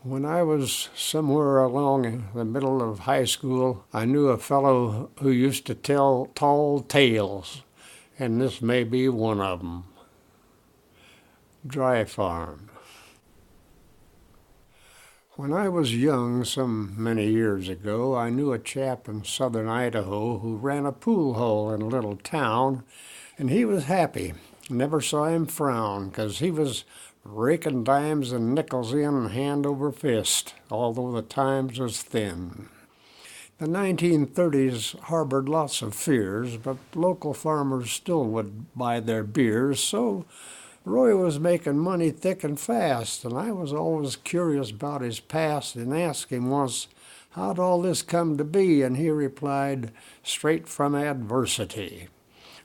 When I was somewhere along in the middle of high school, I knew a fellow who used to tell tall tales, and this may be one of them. Dry farm. When I was young, some many years ago, I knew a chap in southern Idaho who ran a pool hall in a little town, and he was happy. Never saw him frown, 'cause he was raking dimes and nickels in hand over fist, although the times was thin. The 1930s harbored lots of fears, but local farmers still would buy their beers, so Roy was making money thick and fast, and I was always curious about his past and asked him once, how'd all this come to be? And he replied, straight from adversity.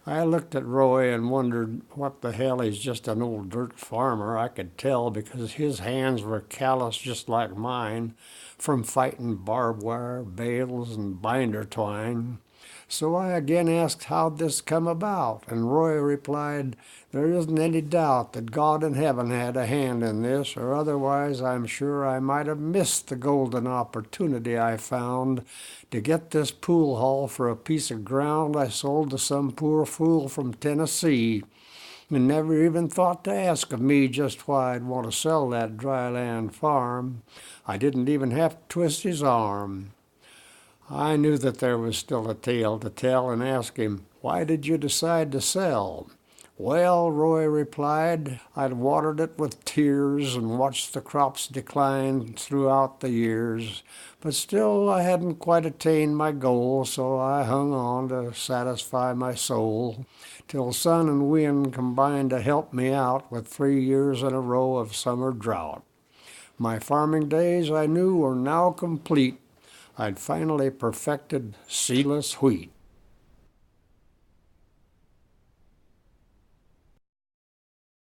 I looked at Roy and wondered what the hell, he's just an old dirt farmer. I could tell because his hands were callous just like mine from fighting barbed wire, bales, and binder twine. So I again asked how'd this come about, and Roy replied, there isn't any doubt that God in heaven had a hand in this, or otherwise I'm sure I might have missed the golden opportunity I found to get this pool hall for a piece of ground I sold to some poor fool from Tennessee, and never even thought to ask of me just why I'd want to sell that dry land farm. I didn't even have to twist his arm. I knew that there was still a tale to tell and asked him, why did you decide to sell? Well, Roy replied, I'd watered it with tears and watched the crops decline throughout the years, but still I hadn't quite attained my goal, so I hung on to satisfy my soul, till sun and wind combined to help me out with 3 years in a row of summer drought. My farming days I knew were now complete. I'd finally perfected seedless wheat.